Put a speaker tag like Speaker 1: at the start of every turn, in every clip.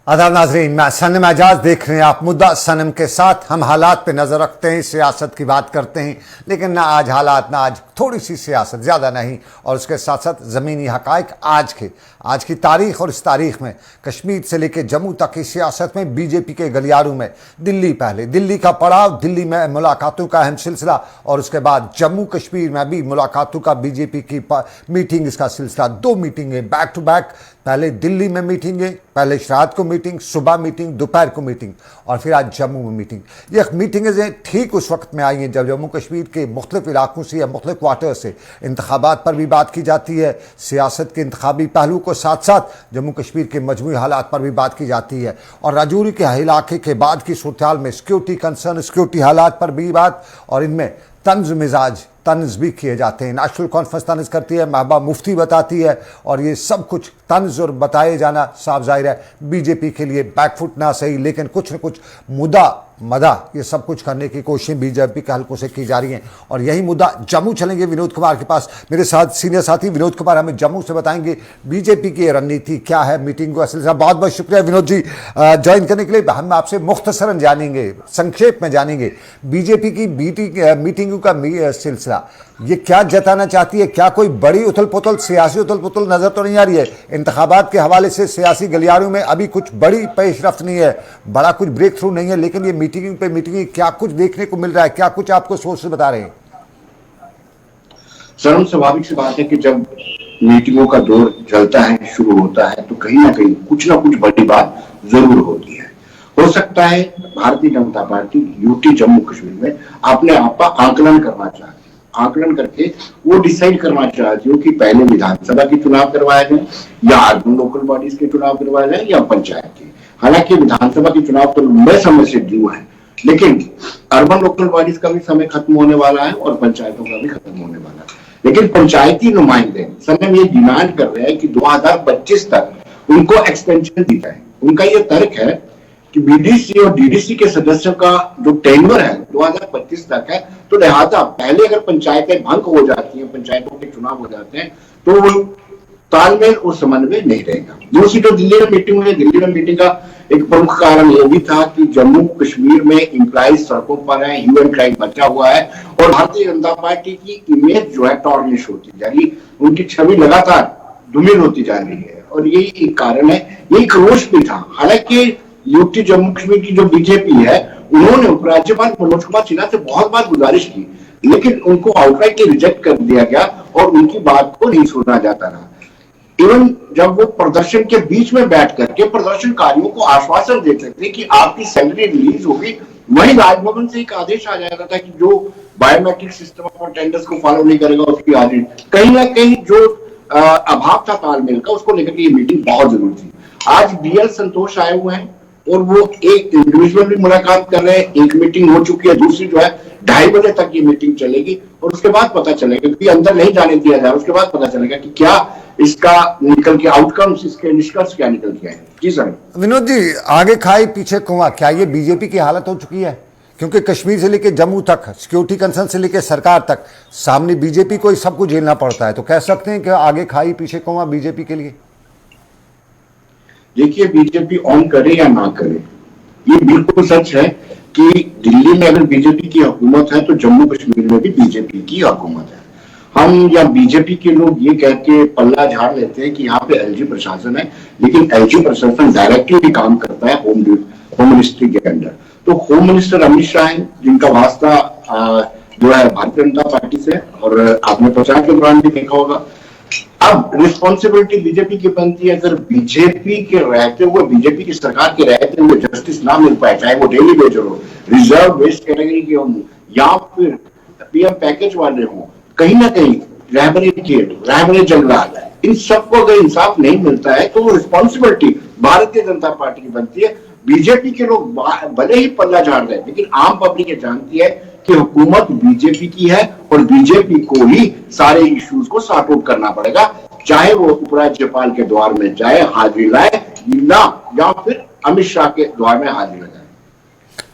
Speaker 1: आदाब नाजरीन, मैं सनम एजाज देख रहे हैं आप मुद्दा सनम के साथ। हम हालात पे नज़र रखते हैं, सियासत की बात करते हैं, लेकिन ना आज हालात, ना आज थोड़ी सी सियासत, ज़्यादा नहीं, और उसके साथ साथ ज़मीनी हक़ाइक़ आज की तारीख़। और इस तारीख़ में कश्मीर से लेकर जम्मू तक की सियासत में बीजेपी के गलियारों में दिल्ली का पड़ाव, दिल्ली में मुलाकातों का अहम सिलसिला, और उसके बाद जम्मू कश्मीर में भी मुलाकातों का बीजेपी की मीटिंग, इसका सिलसिला। 2 मीटिंगें बैक टू बैक, पहले दिल्ली में मीटिंगें, पहले रात को मीटिंग, सुबह मीटिंग, दोपहर को मीटिंग, और फिर आज जम्मू में मीटिंग। ये मीटिंगें ठीक उस वक्त में आई हैं जब जम्मू कश्मीर के मुख्तलिफ इलाकों से या मुख्तलिफ क्वार्टर से इंतखाबात पर भी बात की जाती है, सियासत के इंतखाबी पहलू को साथ साथ जम्मू कश्मीर के मजमूई हालात पर भी बात की जाती है, और राजौरी के इलाके के बाद की सूरत में सिक्योरिटी कंसर्न, सिक्योरिटी हालात पर भी बात, और इनमें तंज भी किए जाते हैं। नेशनल कॉन्फ्रेंस तंज करती है, महबूबा मुफ्ती बताती है, और ये सब कुछ तंज और बताए जाना साफ जाहिर है बीजेपी के लिए बैकफुट ना सही, लेकिन कुछ न कुछ मदा ये सब कुछ करने की कोशिशें बीजेपी के हल्कों से की जा रही हैं। और यही मुद्दा जम्मू चलेंगे विनोद कुमार के पास, मेरे साथ सीनियर साथी विनोद कुमार हमें जम्मू से बताएंगे बीजेपी की मीटिंग क्या है, मीटिंग को असल। बहुत बहुत शुक्रिया विनोद जी ज्वाइन करने के लिए। हम आपसे मुख्तसरन जानेंगे, संक्षेप में जानेंगे बीजेपी की मीटिंगों का सिलसिला। ये क्या जताना चाहती है? क्या कोई बड़ी उथल पुथल, सियासी उथल पुथल नजर तो नहीं आ रही है? इंतखाबात के हवाले से सियासी गलियारों में अभी कुछ बड़ी पेशरफ्त नहीं है, बड़ा कुछ ब्रेक थ्रू नहीं है, लेकिन ये मीटिंग क्या कुछ देखने को मिल रहा है? क्या कुछ आपको सोर्सेस बता रहे हैं?
Speaker 2: सर, स्वाभाविक सी बात है कि जब मीटिंगों का दौर चलता है, शुरू होता है, तो कहीं ना कहीं कुछ ना कुछ बड़ी बात जरूर होती है। हो सकता है भारतीय जनता पार्टी यूटी जम्मू कश्मीर में अपने आप का आकलन करना चाहती है, आकलन करके वो डिसाइड करना चाहती हो कि पहले विधानसभा के चुनाव करवाए जाए या अर्बन लोकल बॉडीज के चुनाव करवाए जाए या पंचायत के। हालांकि विधानसभा के चुनाव तो लंबे समय से ड्यू है, लेकिन अर्बन लोकल बॉडीज का भी समय खत्म होने वाला है और पंचायतों का भी खत्म होने वाला है। लेकिन पंचायती नुमाइंदे समय ये डिमांड कर रहे हैं कि 2025 तक उनको एक्सटेंशन दी जाए। उनका ये तर्क है कि बीडीसी और डीडीसी के सदस्यों का जो टेन्योर है 2025 तक है, तो लिहाजा पहले अगर पंचायतें भंग हो जाती हैं, पंचायतों के चुनाव हो जाते हैं, तो वो तालमेल और समन्वय नहीं रहेगा। दूसरी जो दिल्ली में मीटिंग हुई, दिल्ली में मीटिंग का एक प्रमुख कारण यह भी था कि जम्मू कश्मीर में इंप्लाइज सड़कों पर है, ह्यू एंड क्राइम बचा हुआ है, और भारतीय जनता पार्टी की इमेज जो है टॉर्निश होती जा रही, उनकी छवि लगातार धूमिल होती जा रही है, और यही एक कारण है, यही एक रोष भी था। हालांकि यूटी जम्मू कश्मीर की जो बीजेपी है, उन्होंने उपराज्यपाल मनोज कुमार सिन्हा से बहुत बार गुजारिश की, लेकिन उनको आउटराइट रिजेक्ट कर दिया गया और उनकी बात को नहीं सुना जाता रहा। इवन जब वो प्रदर्शन के बीच में बैठ करके प्रदर्शनकारियों को आश्वासन देते थे कि आपकी सैलरी रिलीज होगी, वही राजभवन से एक आदेश आ जाता था कि जो बायोमेट्रिक सिस्टम ऑफ टेंडर्स को फॉलो नहीं करेगा उसकी आदेश। कहीं ना कहीं जो अभाव था तालमेल का, उसको लेकर ये मीटिंग बहुत जरूरी थी। आज बीएल संतोष आए हुए हैं और वो एक इंडिविजुअल भी मुलाकात कर रहे हैं। एक मीटिंग हो चुकी है, दूसरी जो है 2:30 बजे तक ये मीटिंग चलेगी, और उसके बाद पता चलेगा, क्योंकि अंदर नहीं जाने दिया जाए, उसके बाद पता चलेगा कि क्या इसका निकल के आउटकम्स, इसके निष्कर्ष क्या निकल के आए। जी सर।
Speaker 1: विनोद जी, आगे खाई पीछे कुआं, क्या ये बीजेपी की हालत हो चुकी है? क्योंकि कश्मीर से लेकर जम्मू तक, सिक्योरिटी कंसर्न से लेकर सरकार तक, सामने बीजेपी को ही सब कुछ झेलना पड़ता है, तो कह सकते हैं कि आगे खाई पीछे कुआं बीजेपी के लिए?
Speaker 2: देखिए, बीजेपी ऑन करे या ना करे, ये बिल्कुल सच है कि दिल्ली में अगर बीजेपी की हुकूमत है तो जम्मू कश्मीर में भी बीजेपी की हुकूमत है। हम या बीजेपी के लोग ये कह के पल्ला झाड़ लेते हैं कि यहाँ पे एलजी प्रशासन है, लेकिन एलजी प्रशासन डायरेक्टली काम करता है होम मिनिस्ट्री के अंडर। तो होम मिनिस्टर अमित शाह है, जिनका वास्ता जो है भारतीय जनता पार्टी से, और आपने प्रचार के दौरान भी देखा होगा। अब रिस्पॉन्सिबिलिटी बीजेपी की बनती है, अगर बीजेपी के रहते हुए, बीजेपी की सरकार के रहते हुए जस्टिस ना मिल पाए, चाहे वो डेली वेजर हो, रिजर्व वेस्ट कैटेगरी के हों, या फिर पीएम पैकेज वाले हों, कहीं ना कहीं रहबरे जंगलात, इन सबको अगर इंसाफ नहीं मिलता है तो वो रिस्पॉन्सिबिलिटी भारतीय जनता पार्टी की बनती है। बीजेपी के लोग भले ही पल्ला झाड़ रहे हैं, लेकिन आम पब्लिक ये जानती है कि हुकूमत बीजेपी की है और बीजेपी को ही सारे इश्यूज को सॉर्ट आउट करना पड़ेगा, चाहे वो उपराज्यपाल के द्वार में जाए, हाजिरी लाए, या फिर अमित शाह के द्वार में हाजिरी लगाए।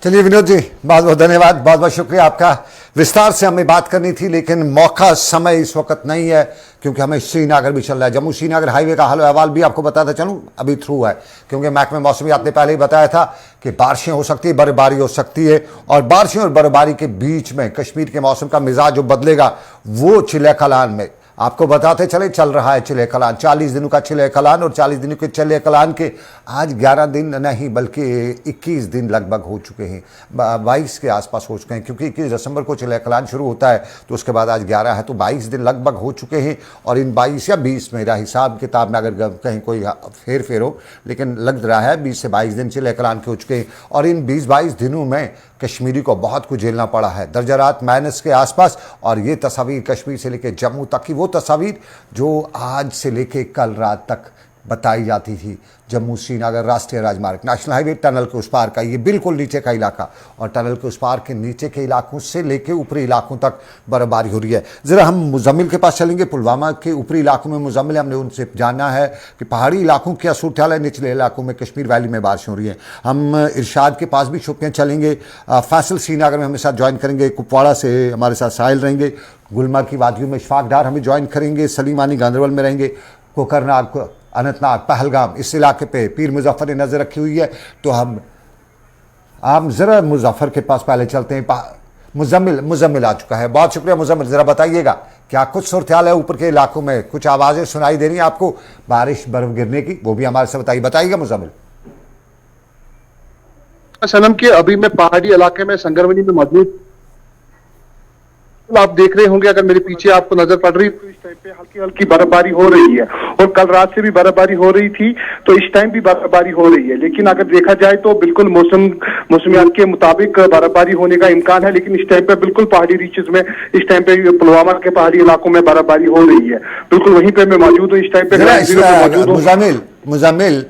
Speaker 1: चलिए विनोद जी, बहुत बहुत धन्यवाद, बहुत बहुत शुक्रिया आपका। विस्तार से हमें बात करनी थी, लेकिन मौका समय इस वक्त नहीं है क्योंकि हमें श्रीनगर भी चल रहा है। जम्मू श्रीनगर हाईवे का हाल अहवाल भी आपको बताता चलूं, अभी थ्रू है क्योंकि महकमे मौसमियात ने पहले ही बताया था कि बारिशें हो सकती है, बर्फबारी हो सकती है, और बारिशें और बर्फबारी के बीच में कश्मीर के मौसम का मिजाज जो बदलेगा वो चिले कलान में आपको बताते चले चल रहा है। चिले कलान 40 दिनों का चिले कलान, और 40 दिनों के चिले कलान के आज 11 दिन नहीं बल्कि 21 दिन लगभग हो चुके हैं, 22 के आसपास हो चुके हैं क्योंकि 21 दिसंबर को चिले कलान शुरू होता है, तो उसके बाद आज 11 है, तो 22 दिन लगभग हो चुके हैं। और इन 22 या 20 मेरा हिसाब किताब में अगर कहीं कोई फेर फेर हो, लेकिन लग रहा है 20 से 22 दिन चिले कलान के हो चुके हैं। और इन 20-22 दिनों में कश्मीरी को बहुत कुछ झेलना पड़ा है, दर्जरात माइनस के आसपास। और ये तस्वीर कश्मीर से लेकर जम्मू तक की वो तस्वीर जो आज से लेकर कल रात तक बताई जाती थी। जम्मू श्रीनगर राष्ट्रीय राजमार्ग नेशनल हाईवे टनल के उस पार का ये बिल्कुल नीचे का इलाका, और टनल के उस पार के नीचे के इलाकों से लेके ऊपरी इलाकों तक बर्फबारी हो रही है। ज़रा हम मुजम्मिल के पास चलेंगे, पुलवामा के ऊपरी इलाकों में मुजम्मिल, हमने उनसे जानना है कि पहाड़ी इलाकों क्या सूरत हाल है, निचले इलाकों में कश्मीर वैली में बारिश हो रही है। हम इरशाद के पास भी शोपियाँ चलेंगे, फैसल श्रीनगर में हमें साथ ज्वाइन करेंगे, कुपवाड़ा से हमारे साथ साहिल रहेंगे, गुलमर्ग की वादियों में इशफाक डार हमें ज्वाइन करेंगे, सलीमानी गांधरबल में रहेंगे, कोकरनाग अनंतनाग पहलगाम इस इलाके पे पीर मुजफ्फर ने नज़र रखी हुई है। तो हम ज़रा मुजफ्फर के पास पहले चलते हैं। मुजम्मिल आ चुका है, बहुत शुक्रिया मुजम्मिल। ज़रा बताइएगा क्या कुछ सूरत हाल है ऊपर के इलाकों में, कुछ आवाज़ें सुनाई दे रही हैं आपको बारिश बर्फ गिरने की, वो भी हमारे से बताइएगा मुजम्मिल।
Speaker 3: सनम के अभी मैं पहाड़ी इलाके में संगरवनी में मौजूद, आप देख रहे होंगे अगर मेरे पीछे आपको नजर पड़ रही तो इस टाइम पे हल्की हल्की बर्फबारी हो रही है, और कल रात से भी बर्फबारी हो रही थी, तो इस टाइम भी बर्फबारी हो रही है। लेकिन अगर देखा जाए तो बिल्कुल मौसमियात के मुताबिक बर्फबारी होने का इम्कान है, लेकिन इस टाइम पे बिल्कुल पहाड़ी रीचेस में इस टाइम पे पुलवामा के पहाड़ी इलाकों में बर्फबारी हो रही है। बिल्कुल वहीं पे मैं मौजूद हूँ इस टाइम पे।
Speaker 1: मुजम्मिल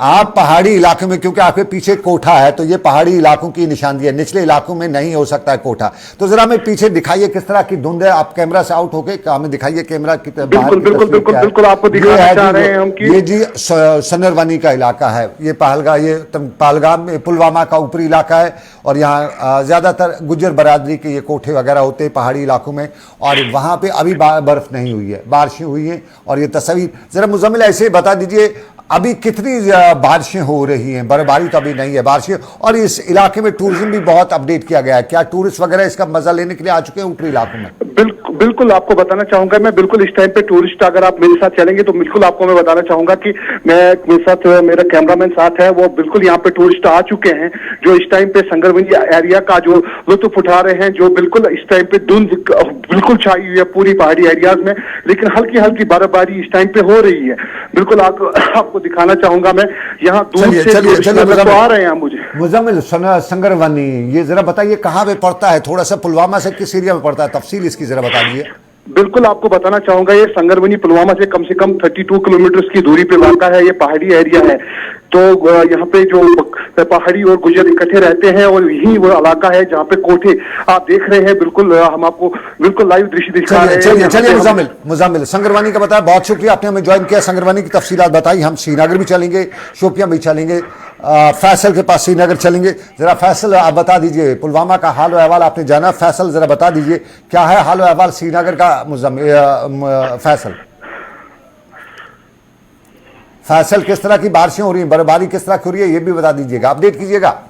Speaker 1: आप पहाड़ी इलाके में, क्योंकि आपके पीछे कोठा है तो ये पहाड़ी इलाकों की निशानदी है, निचले इलाकों में नहीं हो सकता है कोठा, तो जरा हमें पीछे दिखाइए किस तरह की धुंध है। आप कैमरा से आउट होके हमें दिखाइए कैमरा की तरफ।
Speaker 3: बिल्कुल आपको दिखाना चाह रहे हैं हम कि
Speaker 1: ये जी सनरवनी का इलाका है, ये पहलगाम में पुलवामा का ऊपरी इलाका है, और यहाँ ज्यादातर गुज्जर बरादरी के ये कोठे वगैरह होते हैं पहाड़ी इलाकों में, और वहाँ पे अभी बर्फ नहीं हुई है, बारिशें हुई हैं। और ये तस्वीर जरा मुजम्मिल ऐसे बता दीजिए अभी कितनी बारिशें हो रही हैं, बर्फबारी तो अभी नहीं है, बारिशें, और इस इलाके में टूरिज्म भी बहुत अपडेट किया गया है, क्या टूरिस्ट वगैरह इसका मजा लेने के लिए आ चुके हैं ऊपरी इलाकों में?
Speaker 3: बिल्कुल आपको बताना चाहूंगा मैं, बिल्कुल इस टाइम पे टूरिस्ट अगर आप मेरे साथ चलेंगे तो बिल्कुल आपको मैं बताना चाहूंगा कि मेरे साथ मेरा कैमरामैन साथ है, वो बिल्कुल यहाँ पे टूरिस्ट आ चुके हैं जो इस टाइम पे संगरवनी एरिया का जो लुत्फ उठा रहे हैं, जो बिल्कुल इस टाइम पे धुंध बिल्कुल छाई हुई है पूरी पहाड़ी एरियाज में, लेकिन हल्की हल्की बर्फबारी इस टाइम पे हो रही है। बिल्कुल आपको दिखाना चाहूंगा मैं, यहाँ दूर से आ रहे हैं मुझे।
Speaker 1: मुजम्मिल संगरवनी ये जरा बताइए कहाँ पे पड़ता है, थोड़ा सा पुलवामा से किस एरिया में पड़ता है, तफसील इसकी जरा बता दीजिए।
Speaker 3: बिल्कुल आपको बताना चाहूंगा, ये संगरवनी पुलवामा से कम 32 किलोमीटर की दूरी पे वाक़ा है, ये पहाड़ी एरिया है। तो यहाँ पे जो पहाड़ी और गुजर इकट्ठे रहते हैं, और यही वो इलाका है जहाँ पे कोठे आप देख रहे हैं। बिल्कुल हम आपको बिल्कुल लाइव दृश्य दिखा रहे हैं।
Speaker 1: चलिए मुजम्मिल संगरवनी का बताया, बहुत शुक्रिया आपने हमें ज्वाइन किया, संगरवनी की तफसीलात बताई। हम श्रीनगर भी चलेंगे, शोपियां भी चलेंगे, फैसल के पास श्रीनगर चलेंगे। जरा फैसल आप बता दीजिए, पुलवामा का हाल अहवाल आपने जाना, फैसल जरा बता दीजिए क्या है हाल अहवाल श्रीनगर का। फैसल किस तरह की बारिशें हो रही हैं, बर्फबारी किस तरह की हो रही है, ये भी बता दीजिएगा, अपडेट कीजिएगा।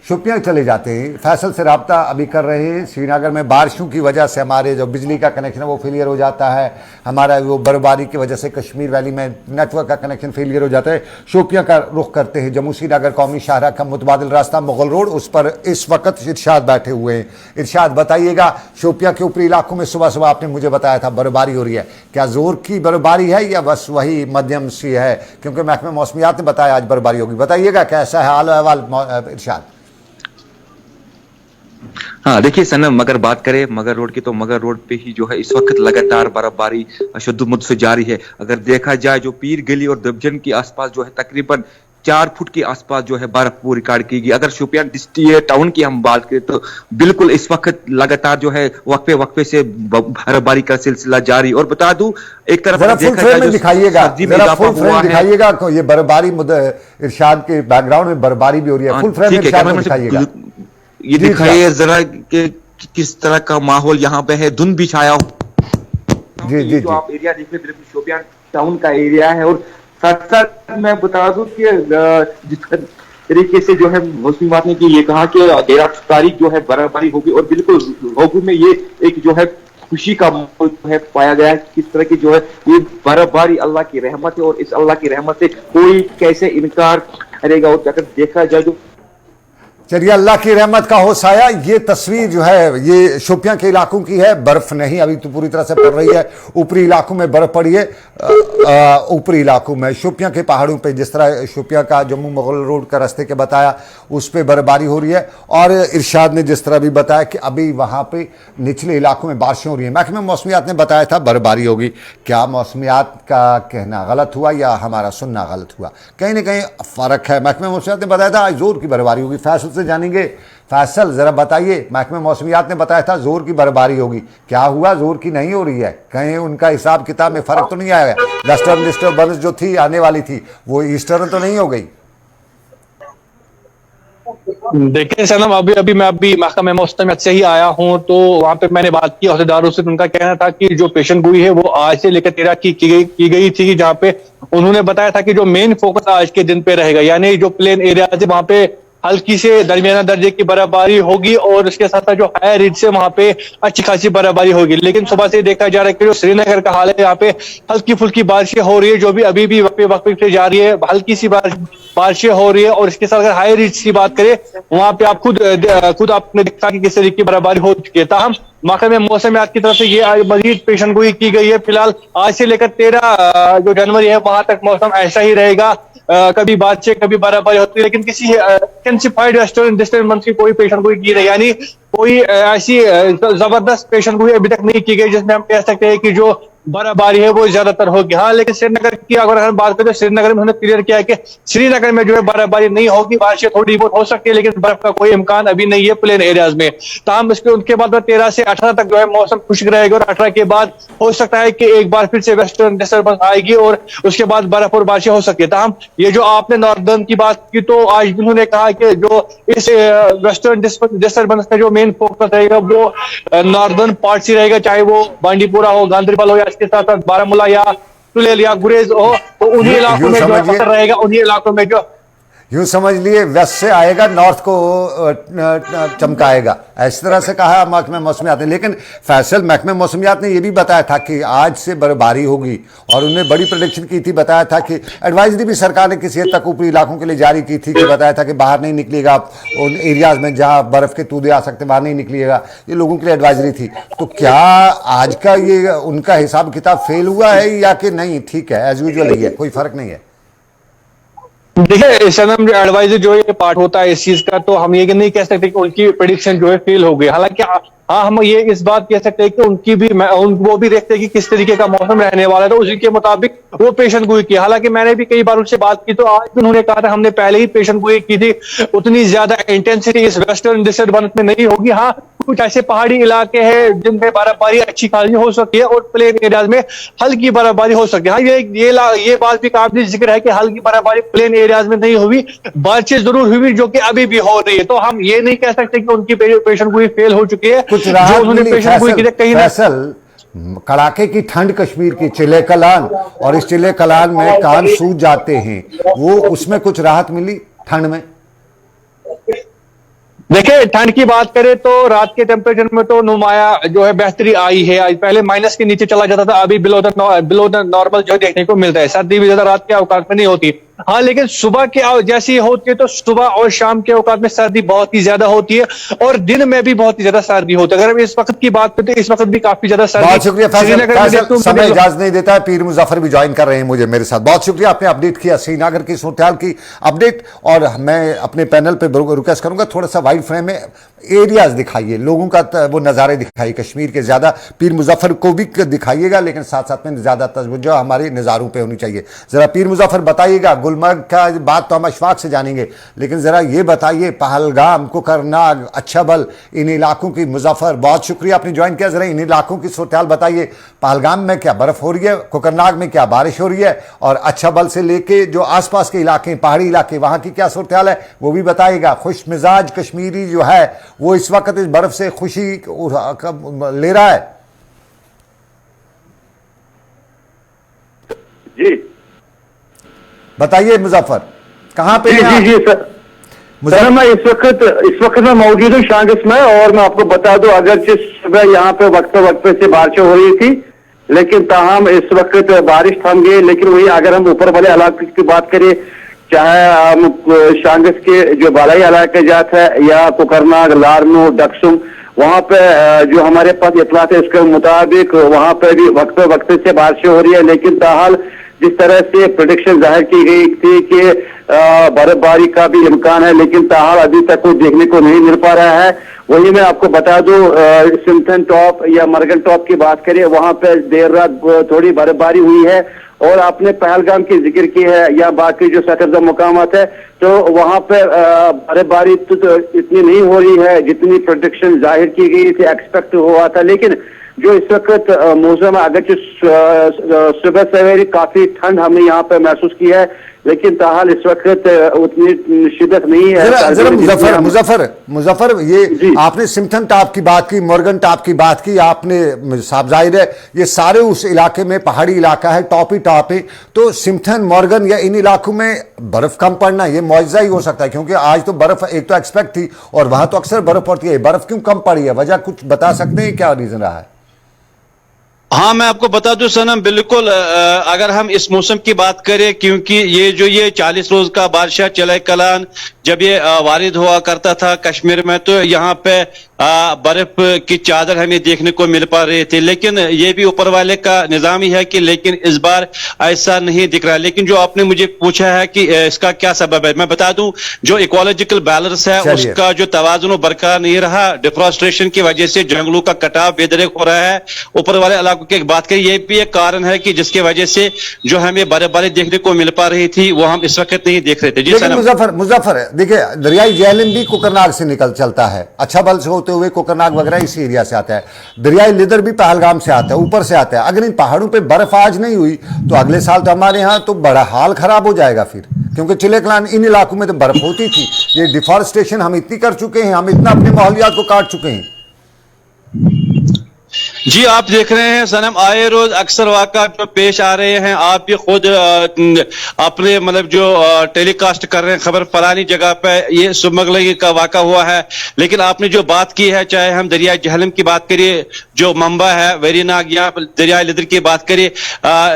Speaker 1: शोपियां चले जाते हैं, फैसल से रब्ता अभी कर रहे हैं। श्रीनगर में बारिशों की वजह से हमारे जो बिजली का कनेक्शन है वो फेलियर हो जाता है, हमारा वो बर्फबारी की वजह से कश्मीर वैली में नेटवर्क का कनेक्शन फेलियर हो जाता है। शोपियां का रुख करते हैं, जम्मू श्रीनगर कौमी शाहरा का मुतबादिल रास्ता मुगल रोड, उस पर इस वक्त इरशाद बैठे हुए हैं। इरशाद बताइएगा, शोपियां के ऊपरी इलाकों में सुबह सुबह आपने मुझे बताया था बर्फबारी हो रही है, क्या जोर की बर्फबारी है या बस वही मध्यम सी है, क्योंकि महकमे मौसमियात ने बताया आज बर्फबारी होगी, बताइएगा कैसा है हाल अहवाल इरशाद।
Speaker 4: हाँ देखिए सनम, अगर बात करें मगर रोड की तो मगर रोड पे ही जो है इस वक्त लगातार बर्फबारी शुद्ध मुद्द से जारी है। अगर देखा जाए जो पीर गली और दबजन के आसपास जो है तकरीबन 4 फुट के आसपास जो है बर्फ वो रिकॉर्ड की गई। अगर शोपियान डिस्ट्रिक्ट टाउन की हम बात करें तो बिल्कुल इस वक्त लगातार जो है वक्फे वक्फे से बर्फबारी का सिलसिला जारी। और बता दूं एक तरफ
Speaker 1: जरा फुल फ्रेम में दिखाइएगा, जरा फुल फ्रेम
Speaker 4: है।
Speaker 1: दिखाइएगा, ये बर्फबारी इरशाद के बैकग्राउंड में बर्फबारी भी हो रही है। फुल फ्रेम में इरशाद में दिखाइएगा,
Speaker 4: ये दिखाइए जरा कि किस तरह का माहौल यहाँ पे है। धुंध भी छाया हो।
Speaker 1: जी जी
Speaker 4: जो आप एरिया देख रहे हैं बिल्कुल शोपियान टाउन का एरिया है। और साथ साथ मैं बता दूं कि जिस तरीके से जो है मौसमी बात ने कि ये कहा कि 13 तारीख जो है बर्फबारी होगी और बिल्कुल होगी में ये एक जो है खुशी का माहौल जो है पाया गया है। किस तरह की जो है ये बर्फबारी अल्लाह की रहमत है और इस अल्लाह की रहमत से कोई कैसे इनकार करेगा। और अगर देखा जाए तो
Speaker 1: चलिए, अल्लाह की रहमत का हो साया। ये तस्वीर जो है ये शोपियां के इलाकों की है। बर्फ नहीं अभी तो पूरी तरह से पड़ रही है, ऊपरी इलाकों में बर्फ पड़ी है। ऊपरी इलाकों में शोपियां के पहाड़ों पे, जिस तरह शोपियां का जम्मू मुगल रोड का रास्ते के बताया, उस पर बर्फबारी हो रही है। और इरशाद ने जिस तरह भी बताया कि अभी वहाँ पे निचले इलाकों में बारिशें हो रही हैं। महकमे मौसमियात ने बताया था बर्फबारी होगी। क्या मौसमियात का कहना गलत हुआ या हमारा सुनना गलत हुआ? कहीं ना कहीं फ़र्क है। महकमे मौसमियात ने बताया था आज जोर की बर्फबारी होगी। फैसल से जानेंगे। फैसल जरा बताइए, महकमे मौसमियात ने बताया था जोर की बर्फबारी होगी, क्या हुआ? जोर की नहीं हो रही है? कहीं उनका हिसाब किताब में फर्क तो नहीं आया? वेस्टर्न डिस्टर्बेंस जो थी आने वाली थी वो ईस्टर्न तो नहीं हो गई?
Speaker 5: देखिए सनम, अभी मैं महकमा मौसमियात से ही आया हूं, तो वहां पे मैंने बात की अहदेदारों से। उनका कहना था कि जो पेशन गोई है वो आज से लेकर 13 की गई थी, जहां पे उन्होंने बताया था कि जो मेन फोकस आज के दिन पे रहेगा, यानी जो प्लेन एरिया है वहां पे हल्की से दरमियाना दर्जे की बर्फबारी होगी और उसके साथ साथ जो हायर रीच से वहां पे अच्छी खासी बर्फबारी होगी। लेकिन सुबह से देखा जा रहा है कि जो श्रीनगर का हाल है, यहाँ पे हल्की फुल्की बारिशें हो रही है, जो भी अभी भी वक्फे से जा रही है। हल्की सी बारिशें हो रही है। और इसके साथ अगर हायर रीच की बात करें, वहां पे आप खुद आपने देखा कि किस तरीके की बर्फबारी हो चुकी है। ताहम महकमे मौसमियात की तरफ से ये मजीद पेशन गोई की गई है। फिलहाल आज से लेकर 13 जो जनवरी है वहां तक मौसम ऐसा ही रहेगा। कभी बारिशें कभी बर्फबारी होती है, लेकिन किसी इंटेंसिफाइड वेस्टर्न डिस्टर्बेंस की कोई पेशन गोई की नहीं, यानी कोई ऐसी जबरदस्त पेशन गोई अभी तक नहीं की गई जिसमें हम कह सकते हैं कि जो बर्फबारी है वो ज्यादातर होगी। हाँ, लेकिन श्रीनगर की अगर हम बात करें तो श्रीनगर में उन्होंने क्लियर किया है कि श्रीनगर में जो है बर्फबारी नहीं होगी, बारिशें थोड़ी बहुत हो सकती है, लेकिन बर्फ का कोई इम्कान अभी नहीं है प्लेन एरियाज में। ताहम उनके बाद 13 से 18 तक जो है मौसम खुश्क रहेगा और 18 के बाद हो सकता है कि एक बार फिर से वेस्टर्न डिस्टर्बेंस आएगी और उसके बाद बर्फ और बारिशें हो सकती है। ताहम ये जो आपने नॉर्दर्न की बात की, तो आज भी उन्होंने कहा कि जो इस वेस्टर्न डिस्टर्बेंस का जो मेन फोकस रहेगा वो नॉर्दर्न पार्ट से रहेगा, चाहे वो बांडीपुरा हो, गांधरबल हो, या इसके साथ साथ बारामूला या तुलेल या गुरेज हो, तो उन्हीं इलाकों में जो असर रहेगा, उन्हीं इलाकों में जो
Speaker 1: यूं समझ लिए वेस्ट से आएगा नॉर्थ को चमकाएगा, इस तरह से कहा महकमे मौसमियात ने। लेकिन फैसल, महकमे मौसमियात ने यह भी बताया था कि आज से बर्फबारी होगी और उन्होंने बड़ी प्रेडिक्शन की थी। बताया था कि एडवाइजरी भी सरकार ने किसी हद तक ऊपरी इलाकों के लिए जारी की थी, कि बताया था कि बाहर नहीं निकलिएगा, उन एरियाज में जहां बर्फ के तूदे आ सकते बाहर नहीं निकलिएगा, ये लोगों के लिए एडवाइजरी थी। तो क्या आज का ये उनका हिसाब किताब फेल हुआ है या कि नहीं ठीक है, एज यूजुअल ही है, कोई फर्क नहीं है?
Speaker 5: देखिए सनम, एडवाइजर जो ये पार्ट होता है इस चीज का, तो हम ये नहीं कह सकते कि उनकी प्रेडिक्शन जो है फेल हो गई। हालांकि हाँ, हम ये इस बात कह सकते हैं कि उनकी भी वो भी देखते हैं कि किस तरीके का मौसम रहने वाला है, तो उसी के मुताबिक वो पेशन गोई की। हालांकि मैंने भी कई बार उनसे बात की, तो आज भी उन्होंने कहा था हमने पहले ही पेशन गोई की थी, उतनी ज्यादा इंटेंसिटी इस वेस्टर्न डिस्टर्बेंस में नहीं होगी। हाँ, कुछ ऐसे पहाड़ी इलाके हैं जिनमें बर्फबारी अच्छी खासी हो सकती है और प्लेन एरियाज में हल्की बर्फबारी हो सकती है। हाँ, ये बात भी काबिल जिक्र है कि हल्की बर्फबारी प्लेन एरियाज में नहीं हुई, बारिशें जरूर हुई जो कि अभी भी हो रही है। तो हम ये नहीं कह सकते कि उनकी पेशन गोई फेल हो चुकी है।
Speaker 1: कुछ राहत मिली फैसल, कड़ाके की ठंड कश्मीर की चिले कलान, और इस चिले कलान में कान सूज जाते हैं, वो उसमें कुछ राहत मिली ठंड में?
Speaker 5: देखिए, ठंड की बात करें तो रात के टेम्परेचर में तो नुमाया जो है बेहतरी आई है। पहले माइनस के नीचे चला जाता था, अभी बिलो द नॉर्मल जो देखने को मिलता है। सर्दी भी ज्यादा रात के औकात में नहीं होती। हाँ, लेकिन सुबह के जैसी होती है तो सुबह और शाम के औकात में सर्दी बहुत ही ज्यादा होती है और दिन में भी बहुत ही ज्यादा सर्दी होती है। अगर हम इस वक्त की बात करें तो इस वक्त भी काफी ज्यादा सर्दी।
Speaker 1: बहुत शुक्रिया फैसल, समय इजाजत नहीं देता है, पीर मुजफ्फर भी ज्वाइन कर रहे हैं मुझे मेरे साथ। बहुत शुक्रिया, आपने अपडेट किया श्रीनगर की सूरत हाल की अपडेट। और मैं अपने पैनल पे रिक्वेस्ट करूंगा थोड़ा सा वाइड फ्रेम में एरियाज दिखाइए, लोगों का वो नज़ारे दिखाइए कश्मीर के, ज़्यादा पीर मुजफ्फर को भी दिखाइएगा, लेकिन साथ साथ में ज़्यादा तवज्जो हमारे नज़ारों पे होनी चाहिए। ज़रा पीर मुजफ्फर बताइएगा, गुलमर्ग का बात तो हम अशफाक से जानेंगे, लेकिन ज़रा ये बताइए पहलगाम, कोकरनाग, अच्छाबल, इन इलाकों की, मुजफ्फर बहुत शुक्रिया आपने ज्वाइन किया, ज़रा इन इलाकों की सूरत हाल बताइए। पहलगाम में क्या बर्फ़ हो रही है, कोकरनाग में क्या बारिश हो रही है, और अच्छाबल से लेके जो आसपास के इलाके, पहाड़ी इलाके, वहाँ की क्या सूरत हाल है वो भी बताइएगा। खुश मिजाज कश्मीरी जो है वो इस वक्त इस बर्फ से खुशी ले रहा है।
Speaker 3: जी
Speaker 1: बताइए मुजफ्फर, कहां पे हैं?
Speaker 3: जी सर, मैं इस वक्त मैं मौजूद हूँ शांगिस में, और मैं आपको बता दूं अगरचे सुबह यहाँ पे वक्त से बारिशें हो रही थी, लेकिन ताहम इस वक्त बारिश थम गई। लेकिन वही अगर हम ऊपर वाले इलाके की बात करें, चाहे हम शांगिस के जो बालाई इलाके जात है या कोकरनाग, लारनू, डक्सुम, वहां पे जो हमारे पास इतलात है इसके मुताबिक वहां पे भी वक्त से बारिशें हो रही है। लेकिन ताहाल जिस तरह से प्रेडिक्शन जाहिर की गई थी कि बर्फबारी का भी इम्कान है, लेकिन ताहाल अभी तक कुछ देखने को नहीं मिल पा रहा है। वही मैं आपको बता दूं, सिम्थन टॉप या मरगन टॉप की बात करें, वहां पे देर रात थोड़ी बर्फबारी हुई है। और आपने पहलगाम की जिक्र की है या बाकी जो सतर्जा मुकामात है, तो वहां पे बर्फबारी तो इतनी नहीं हो रही है जितनी प्रेडिक्शन जाहिर की गई थी, एक्सपेक्ट हुआ था। लेकिन जो इस वक्त मौसम है, अगर सुबह सवेरे काफी ठंड हमने यहाँ पे महसूस की है, लेकिन ताहाल इस वक्त उतनी शिद्दत नहीं है।
Speaker 1: जरा मुजफ्फर ये आपने सिम्थन टॉप की बात की, मॉर्गन टॉप की बात की आपने, साफ जाहिर है ये सारे उस इलाके में पहाड़ी इलाका है, टॉप ही टॉप है, तो सिम्थन, मॉर्गन या इन इलाकों में बर्फ कम पड़ना ये मौजज़ा ही हो सकता है, क्योंकि आज तो बर्फ एक तो एक्सपेक्ट थी और वहां तो अक्सर बर्फ पड़ती है। बर्फ क्यों कम पड़ी है, वजह कुछ बता सकते हैं, क्या रीजन रहा है?
Speaker 6: हाँ, मैं आपको बता दूं सनम, बिल्कुल अगर हम इस मौसम की बात करें, क्योंकि ये 40 रोज का बादशाह चले कलान जब ये वारिद हुआ करता था कश्मीर में, तो यहाँ पे बर्फ की चादर हमें देखने को मिल पा रही थी। लेकिन ये भी ऊपर वाले का निजाम ही है कि लेकिन इस बार ऐसा नहीं दिख रहा। लेकिन जो आपने मुझे पूछा है कि इसका क्या सबब है, मैं बता दूं, जो इकोलॉजिकल बैलेंस है उसका जो तवाजुन बरकरार नहीं रहा, डिफॉरेस्टेशन की वजह से जंगलों का कटाव बेदरेक हो रहा है। ऊपर वाले इलाकों की बात करें, ये भी एक कारण है कि जिसकी वजह से जो हमें बर्फबारी देखने को मिल पा रही थी वो हम इस वक्त नहीं देख रहे थे। जी
Speaker 1: मुजफ्फर देखिए, दरियाई जहलम भी कोकरनाग से निकल चलता है, अच्छा बल से होते हुए कोकरनाग वगैरह इसी एरिया से आता है। दरियाई लिदर भी पहलगाम से आता है, ऊपर से आता है। अगर इन पहाड़ों पे बर्फ आज नहीं हुई तो अगले साल तो हमारे यहाँ तो बड़ा हाल खराब हो जाएगा फिर, क्योंकि चिले कलान इन इलाकों में तो बर्फ होती थी। ये डिफॉरेस्टेशन हम इतनी कर चुके हैं, हम इतना अपने माहौलियात को काट चुके हैं।
Speaker 6: जी, आप देख रहे हैं सनम, आए रोज अक्सर वाक़ा जो पेश आ रहे हैं, आप भी खुद अपने मतलब जो टेलीकास्ट कर रहे हैं खबर, फलानी जगह पे ये स्मगलिंग का वाक़ा हुआ है। लेकिन आपने जो बात की है, चाहे हम दरिया जहलम की बात करिए, जो मंबा है वेरीनाग, या दरिया लिदर की बात करिए,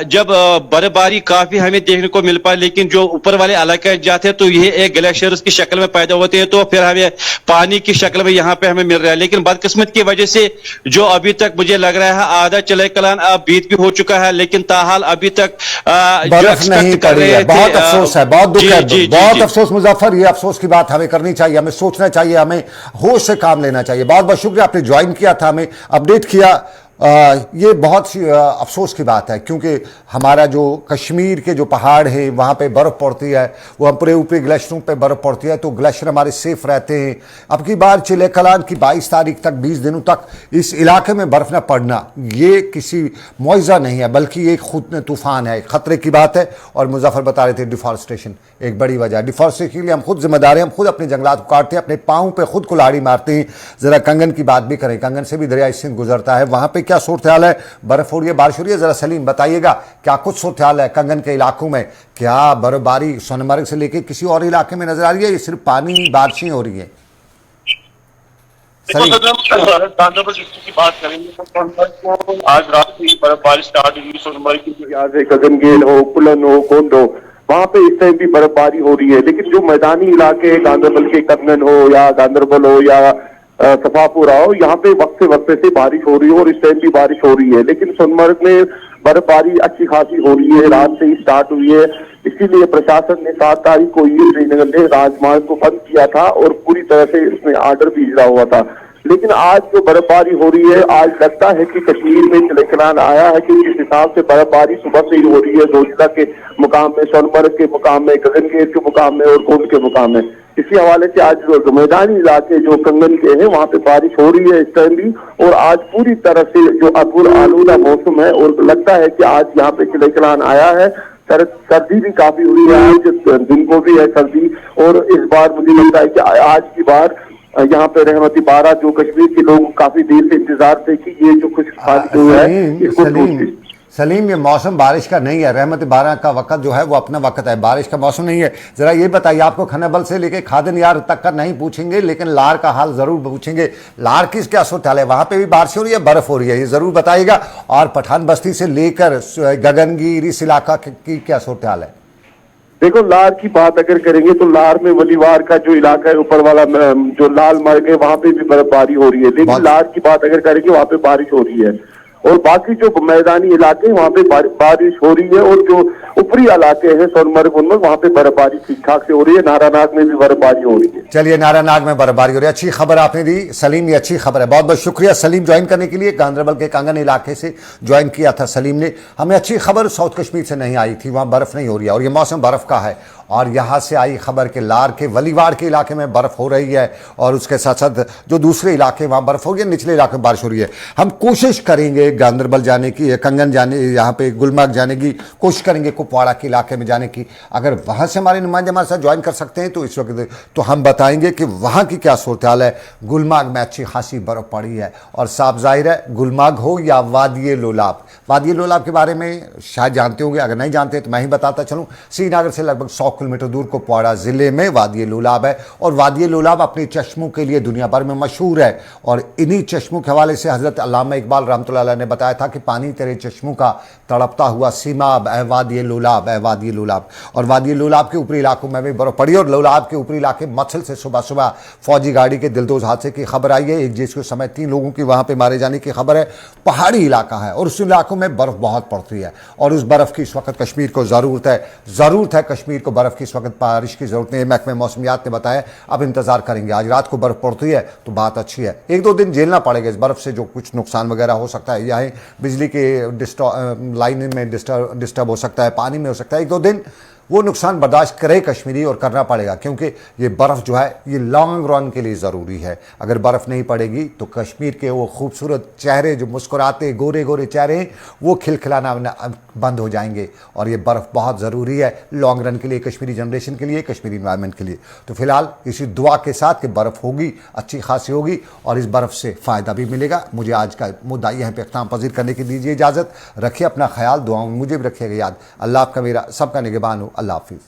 Speaker 6: जब बर्फबारी काफी हमें देखने को मिल पाए, लेकिन जो ऊपर वाले इलाके जाते हैं तो ये एक ग्लेशियर्स की शक्ल में पैदा होते हैं, तो फिर हमें पानी की शक्ल में यहाँ पे हमें मिल रहा है। लेकिन बदकिस्मत की वजह से जो अभी तक मुझे लग रहा है आधा चले कलान अब बीत भी हो चुका है, लेकिन ताहाल अभी तक
Speaker 1: बर्फ नहीं पड़ी है। बहुत अफसोस है, बहुत दुख है, बहुत अफसोस मुजफ्फर, ये अफसोस की बात हमें करनी चाहिए, हमें सोचना चाहिए, हमें होश से काम लेना चाहिए। बहुत बहुत शुक्रिया, आपने ज्वाइन किया था, हमें अपडेट किया। ये बहुत सी अफसोस की बात है, क्योंकि हमारा जो कश्मीर के जो पहाड़ हैं वहाँ पे बर्फ़ पड़ती है, वो हम पूरे ऊपरी ग्लेशियरों पे बर्फ़ पड़ती है, तो ग्लेशियर हमारे सेफ रहते हैं। अब की बार चिले कलान की 22 तारीख तक, 20 दिनों तक इस इलाके में बर्फ़ न पड़ना ये किसी मुआवजा नहीं है, बल्कि एक खुद तूफ़ान है, ख़तरे की बात है। और मुजफ्फर बता रहे थे डिफॉरेस्टेशन एक बड़ी वजह है। डिफॉरेस्टेशन के लिए हम खुद जिम्मेदार हैं, हम खुद अपने जंगलात को काटते हैं, अपने पाँव पर खुद कुल्हाड़ी मारते हैं। ज़रा कंगन की बात भी करें, कंगन से भी दरियाई सिंध गुजरता है, वहाँ पर क्या सूरत हाल है, बर्फ हो रही है, बारिश हो रही है? जरा सलीम बताइएगा क्या कुछ सूरत हाल है कंगन के इलाकों में, क्या बर्फबारी सोनमर्ग से लेके किसी और इलाके में नजर आ रही है, ये सिर्फ पानी बारिशें हो रही है?
Speaker 7: गांधरबल डिस्ट्रिक्ट की बात करेंगे तो सोनमर्ग को आज रात से ही बर्फबारी स्टार्ट हुई। सोनमर्ग की
Speaker 3: गगनगेल हो, पुलन हो, कोंड हो, वहाँ पे इस टाइम भी बर्फबारी हो रही है। लेकिन जो मैदानी इलाके हैं, गांधरबल के कंगन हो या गांधरबल हो या सफापुरा हो, यहाँ पे वक्त से बारिश हो रही है और इस टाइम भी बारिश हो रही है। लेकिन सोनमर्ग में बर्फबारी अच्छी खासी हो रही है, रात से ही स्टार्ट हुई है। इसीलिए प्रशासन ने 7 तारीख को ये श्रीनगर में राजमार्ग को बंद किया था और पूरी तरह से इसमें आर्डर भी गिरा हुआ था। लेकिन आज जो बर्फबारी हो रही है, आज लगता है कि कश्मीर में चलकलान आया है, कि जिस हिसाब से बर्फबारी सुबह से ही हो रही है जोजिला के मुकाम में, सोनमर्ग के मुकाम में, गगनगेर के मुकाम में और कुंड के मुकाम में। इसी हवाले से आज जो मैदानी इलाके जो कंगन के हैं वहां पे बारिश हो रही है इस टाइम भी, और आज पूरी तरह से जो अबूर आलूदा मौसम है और लगता है कि आज यहाँ पे चलकलान आया है। सर्दी भी काफी हुई है, आज दिन को भी है सर्दी, और इस बार मुझे लगता है कि आज की बार यहाँ पे रहमती बारह जो कश्मीर के लोग काफी देर से इंतजार थे कि ये जो खुशहाली जो है इसको
Speaker 1: सलीम, ये मौसम बारिश का नहीं है। रहमत बारह का वक्त जो है वो अपना वक्त है, बारिश का मौसम नहीं है। जरा ये बताइए, आपको खनबल से लेके खादिन यार तक का नहीं पूछेंगे, लेकिन लार का हाल जरूर पूछेंगे। लार की क्या सूरत हाल है, वहां पे भी बारिश हो रही है, बर्फ हो रही है, ये जरूर बताइएगा। और पठान बस्ती से लेकर गगनगीर इस इलाका की क्या सूरत हाल है?
Speaker 3: देखो, लार की बात अगर करेंगे तो लार में वलीवार का जो इलाका है ऊपर वाला जो लाल मार्ग है वहां पे भी बर्फबारी हो रही है, लेकिन लार की बात अगर करेंगे वहां पे बारिश हो रही है। और बाकी जो मैदानी इलाके वहां पे बारिश हो रही है, और जो ऊपरी इलाके हैं सोनमर्ग उनमें वहां पे बर्फबारी ठीक ठाक से हो रही है। नारानाग में भी बर्फबारी हो रही है।
Speaker 1: चलिए, नारानाग में बर्फबारी हो रही है, अच्छी खबर आपने दी सलीम, ये अच्छी खबर है। बहुत बहुत शुक्रिया सलीम ज्वाइन करने के लिए। गांधरबल के कांगन इलाके से ज्वाइन किया था सलीम ने। हमें अच्छी खबर साउथ कश्मीर से नहीं आई थी, वहां बर्फ नहीं हो रही है और ये मौसम बर्फ का है। और यहाँ से आई खबर के लार के वलीवार के इलाके में बर्फ हो रही है, और उसके साथ साथ जो दूसरे इलाके वहाँ बर्फ हो रही है, निचले इलाके में बारिश हो रही है। हम कोशिश करेंगे गांधरबल जाने की, कंगन जाने, यहाँ पे गुलमर्ग जाने की कोशिश करेंगे, कुपवाड़ा के इलाके में जाने की। अगर वहाँ से हमारे नुमाइंदे हमारे साथ ज्वाइन कर सकते हैं तो इस वक्त तो हम बताएंगे कि वहाँ की क्या सूरत हाल है। गुलमर्ग में अच्छी खासी बर्फ पड़ी है, और साफ जाहिर है गुलमर्ग हो या वादी लोलाब, वादी लोलाब के बारे में शायद जानते होंगे, अगर नहीं जानते तो मैं ही बताता चलूँ। श्रीनगर से लगभग 100 किलोमीटर दूर कुपवाड़ा जिले में वादी लोलाब है, और वादी लोलाब अपने चश्मों के लिए दुनिया भर में मशहूर है। और इन्हीं चश्मों के हवाले से हजरत अल्लामा इकबाल रहमतुल्लाह अलैह ने बताया था कि पानी तेरे चश्मों का तड़पता हुआ सीमाब ए वादी लोलाब, ए वादी लोलाब। और वादी लोलाब के ऊपरी इलाकों में भी बर्फ पड़ी, और लोलाब के ऊपरी इलाके मछल से सुबह सुबह फौजी गाड़ी के दिलदोज हादसे की खबर आई है। एक जिसके समय 3 लोगों की वहां पर मारे जाने की खबर है। पहाड़ी इलाका है और उस इलाकों में बर्फ बहुत पड़ती है, और उस बर्फ की इस वक्त कश्मीर को ज़रूरत है कश्मीर को बर्फ की इस वक्त बारिश की जरूरत नहीं है। महकमे मौसमियात ने बताया, अब इंतजार करेंगे। आज रात को बर्फ पड़ती है तो बात अच्छी है, 1-2 दिन झेलना पड़ेगा इस बर्फ से, जो कुछ नुकसान वगैरह हो सकता है, या बिजली के लाइन में डिस्टर्ब हो सकता है, पानी में हो सकता है, 1-2 दिन वो नुकसान बर्दाश्त करे कश्मीरी, और करना पड़ेगा, क्योंकि ये बर्फ़ जो है ये लॉन्ग रन के लिए ज़रूरी है। अगर बर्फ़ नहीं पड़ेगी तो कश्मीर के वो खूबसूरत चेहरे जो मुस्कुराते गोरे गोरे चेहरे हैं वो खिलखिलाना बंद हो जाएंगे, और ये बर्फ़ बहुत ज़रूरी है लॉन्ग रन के लिए, कश्मीरी जनरेशन के लिए, कश्मीरी इन्वायरमेंट के लिए। तो फिलहाल इसी दुआ के साथ कि बर्फ़ होगी, अच्छी खासी होगी, और इस बर्फ़ से फ़ायदा भी मिलेगा। मुझे आज का मुद्दा यहाँ पे इख्तिताम पजीर करने की दीजिए इजाज़त। रखिए अपना ख्याल, दुआओं में मुझे भी रखिएगा याद। अल्लाह आपका मेरा सबका निगहबान हो। अल्लाह हाफिज़।